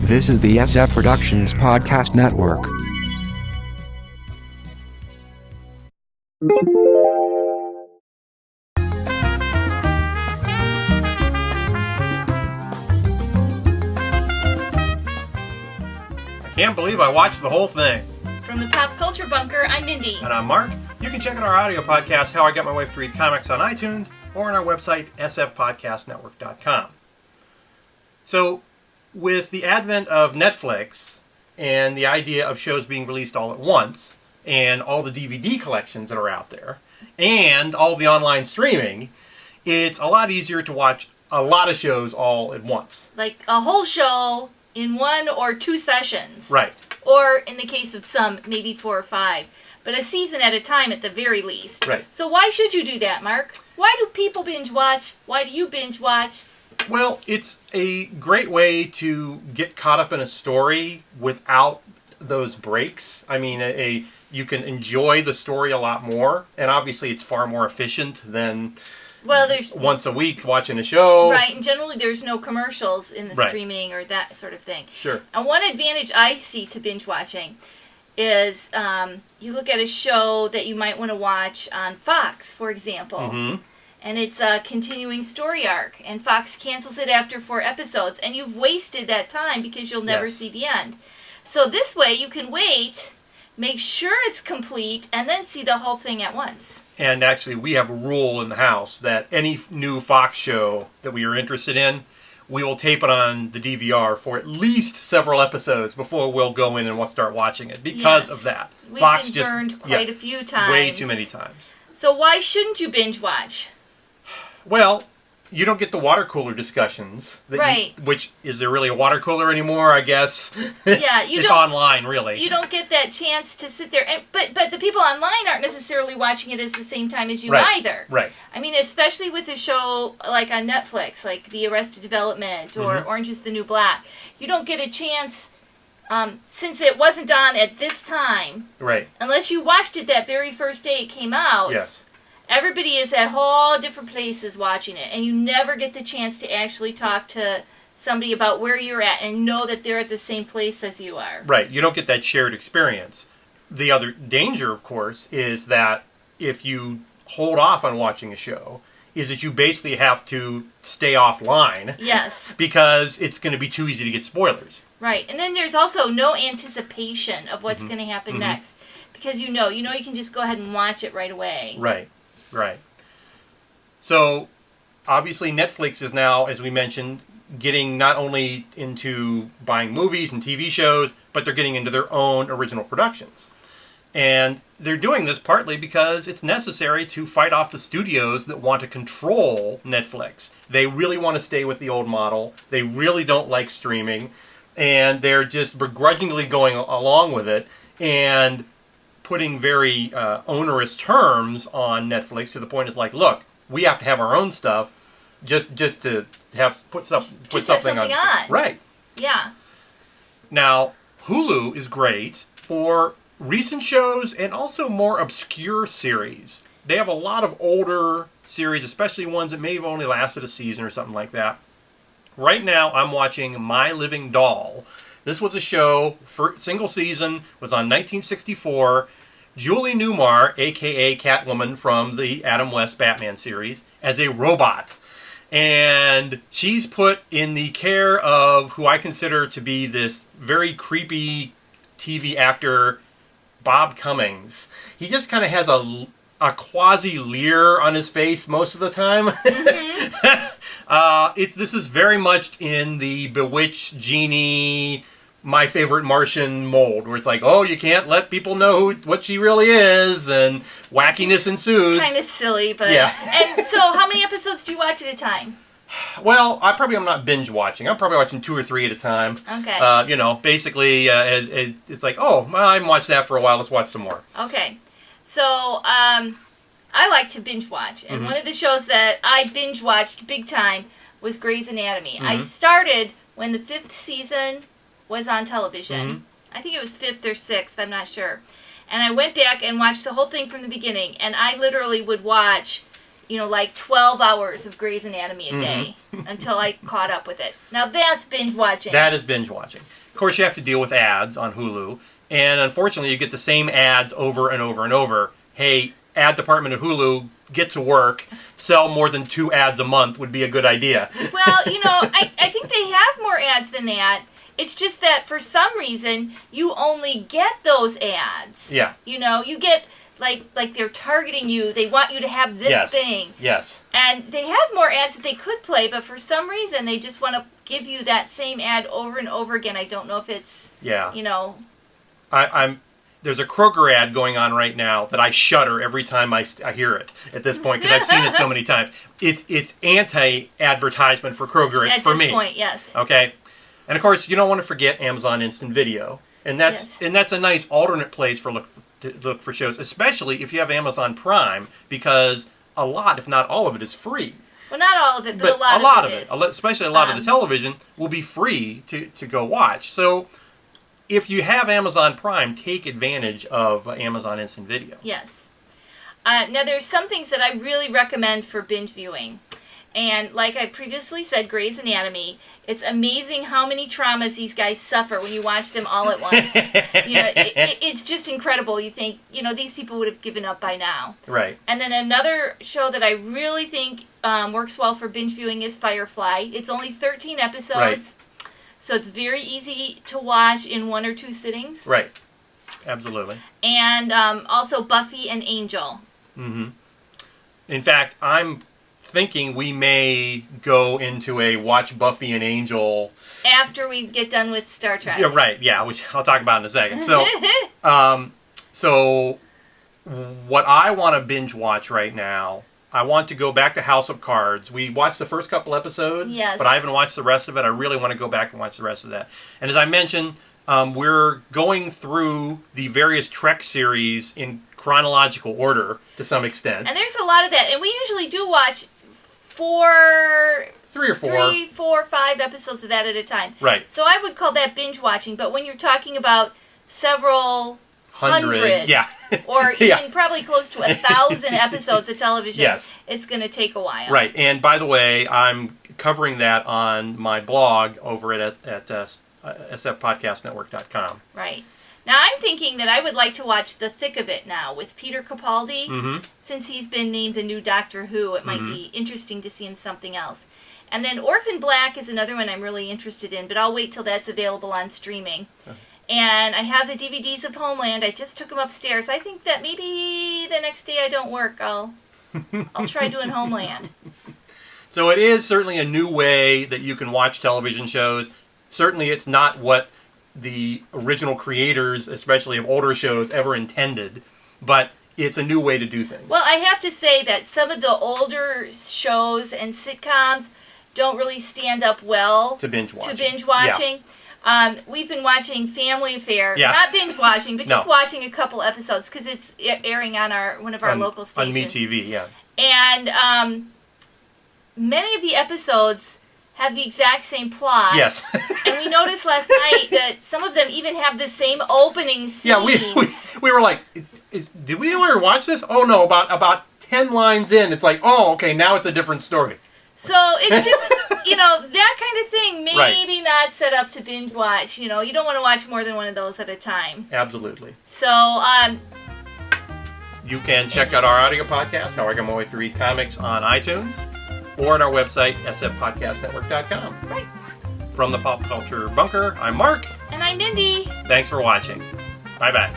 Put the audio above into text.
This is the SF Productions Podcast Network. I can't believe I watched the whole thing. From the Pop Culture Bunker, I'm Mindy. And I'm Mark. You can check out our audio podcast, How I Got My Wife to Read Comics, on iTunes or on our website, sfpodcastnetwork.com. So, with the advent of Netflix and the idea of shows being released all at once, and all the DVD collections that are out there, and all the online streaming, it's a lot easier to watch a lot of shows all at once. Like a whole show in 1 or 2 sessions. Right. Or, in the case of some, maybe 4 or 5. But a season at a time at the very least. Right. So why should you do that, Mark? Why do people binge watch? Why do you binge watch? Well, it's a great way to get caught up in a story without those breaks. I mean, you can enjoy the story a lot more, and obviously it's far more efficient than there's once a week watching a show. Right, and generally there's no commercials in the Right. streaming or that sort of thing. Sure. And one advantage I see to binge watching is you look at a show that you might want to watch on Fox, for example. Mm-hmm. And it's a continuing story arc, and Fox cancels it after 4 episodes, and you've wasted that time because you'll never Yes. see the end. So this way you can wait, make sure it's complete, and then see the whole thing at once. And actually, we have a rule in the house that any new Fox show that we are interested in, we will tape it on the DVR for at least several episodes before we'll go in and we'll start watching it because Yes. of that. We've Fox been burned quite a few times. Way too many times. So why shouldn't you binge watch? Well, you don't get the water cooler discussions. Right. Which, is there really a water cooler anymore, I guess? Yeah, it's online, really. You don't get that chance to sit there. But the people online aren't necessarily watching it at the same time as you Right. either. Right. I mean, especially with a show like on Netflix, like The Arrested Development or Mm-hmm. Orange is the New Black. You don't get a chance, since it wasn't on at this time, Right. unless you watched it that very first day it came out. Yes. Everybody is at all different places watching it, and you never get the chance to actually talk to somebody about where you're at and know that they're at the same place as you are. Right. You don't get that shared experience. The other danger, of course, is that if you hold off on watching a show, is that you basically have to stay offline. Yes. Because it's going to be too easy to get spoilers. Right. And then there's also no anticipation of what's going to happen Mm-hmm. next. Because you know you can just go ahead and watch it right away. Right. Right. So, obviously, Netflix is now, as we mentioned, getting not only into buying movies and TV shows, but they're getting into their own original productions. And they're doing this partly because it's necessary to fight off the studios that want to control Netflix. They really want to stay with the old model. They really don't like streaming. And they're just begrudgingly going along with it and putting very onerous terms on Netflix to the point it's like, look, we have to have our own stuff just to put something on. Right. Yeah. Now, Hulu is great for recent shows and also more obscure series. They have a lot of older series, especially ones that may have only lasted a season or something like that. Right now, I'm watching My Living Doll. This was a show, single season, was on 1964. Julie Newmar, a.k.a. Catwoman from the Adam West Batman series, as a robot. And she's put in the care of who I consider to be this very creepy TV actor, Bob Cummings. He just kind of has a quasi-leer on his face most of the time. Mm-hmm. This is very much in the Bewitched Genie, My Favorite Martian mold, where it's like, oh, you can't let people know what she really is, and wackiness ensues. Kind of silly, but... Yeah. And so how many episodes do you watch at a time? Well, I'm not binge watching. I'm probably watching 2 or 3 at a time. Okay. Basically, it's like, oh, well, I haven't watched that for a while. Let's watch some more. Okay. So, I like to binge watch. And Mm-hmm. one of the shows that I binge watched big time was Grey's Anatomy. Mm-hmm. I started when the 5th season was on television. Mm-hmm. I think it was 5th or 6th, I'm not sure. And I went back and watched the whole thing from the beginning. And I literally would watch like 12 hours of Grey's Anatomy a day until I caught up with it. Now that's binge watching. That is binge watching. Of course, you have to deal with ads on Hulu, and unfortunately, you get the same ads over and over and over. Hey, ad department at Hulu, get to work. Sell more than 2 ads a month would be a good idea. Well, I think they have more ads than that. It's just that for some reason, you only get those ads. Yeah. You get, like they're targeting you. They want you to have this thing. Yes. And they have more ads that they could play, but for some reason, they just want to give you that same ad over and over again. I don't know if it's, There's a Kroger ad going on right now that I shudder every time I hear it at this point because I've seen it so many times. It's anti-advertisement for Kroger for me. At this point, yes. Okay? And of course, you don't want to forget Amazon Instant Video. And that's a nice alternate place to look for shows, especially if you have Amazon Prime, because a lot, if not all of it, is free. Well, not all of it, but a lot of it is. Especially a lot of the television will be free to go watch. So if you have Amazon Prime, take advantage of Amazon Instant Video. Yes. Now, there's some things that I really recommend for binge viewing. And like I previously said, Grey's Anatomy, it's amazing how many traumas these guys suffer when you watch them all at once. It's just incredible. You think, these people would have given up by now. Right. And then another show that I really think works well for binge viewing is Firefly. It's only 13 episodes. Right. So it's very easy to watch in 1 or 2 sittings. Right. Absolutely. And also Buffy and Angel. Mm-hmm. In fact, I'm thinking we may go into a watch Buffy and Angel after we get done with Star Trek. Yeah, right. Yeah, which I'll talk about in a second. So, so what I want to binge watch right now, I want to go back to House of Cards. We watched the first couple episodes, but I haven't watched the rest of it. I really want to go back and watch the rest of that. And as I mentioned, we're going through the various Trek series in chronological order to some extent. And there's a lot of that. And we usually do watch 3 or 4 or 5 episodes of that at a time. Right. So I would call that binge watching. But when you're talking about several hundred, or even probably close to 1,000 epiodsodes of television, it's going to take a while. Right. And by the way, I'm covering that on my blog over at sfpodcastnetwork.com. Right. Now, I'm thinking that I would like to watch The Thick of It now with Peter Capaldi. Mm-hmm. Since he's been named the new Doctor Who, it might be interesting to see him something else. And then Orphan Black is another one I'm really interested in, but I'll wait till that's available on streaming. And I have the DVDs of Homeland. I just took them upstairs. I think that maybe the next day I don't work, I'll try doing Homeland. So it is certainly a new way that you can watch television shows. Certainly it's not what the original creators, especially of older shows, ever intended, but it's a new way to do things. Well, I have to say that some of the older shows and sitcoms don't really stand up well to binge watching. Yeah. We've been watching Family Affair, not binge watching, but just watching a couple episodes because it's airing on one of our local stations. On MeTV, yeah. And many of the episodes have the exact same plot. Yes. And we noticed last night that some of them even have the same opening scenes. Yeah, we were like, did we ever watch this? Oh no, about 10 lines in, it's like, oh, okay, now it's a different story. So it's just, that kind of thing, maybe not set up to binge watch. You don't want to watch more than one of those at a time. Absolutely. So, you can check out our audio podcast, How I Got My Way Through Read Comics, on iTunes, or on our website, sfpodcastnetwork.com. Right. From the Pop Culture Bunker, I'm Mark. And I'm Mindy. Thanks for watching. Bye-bye.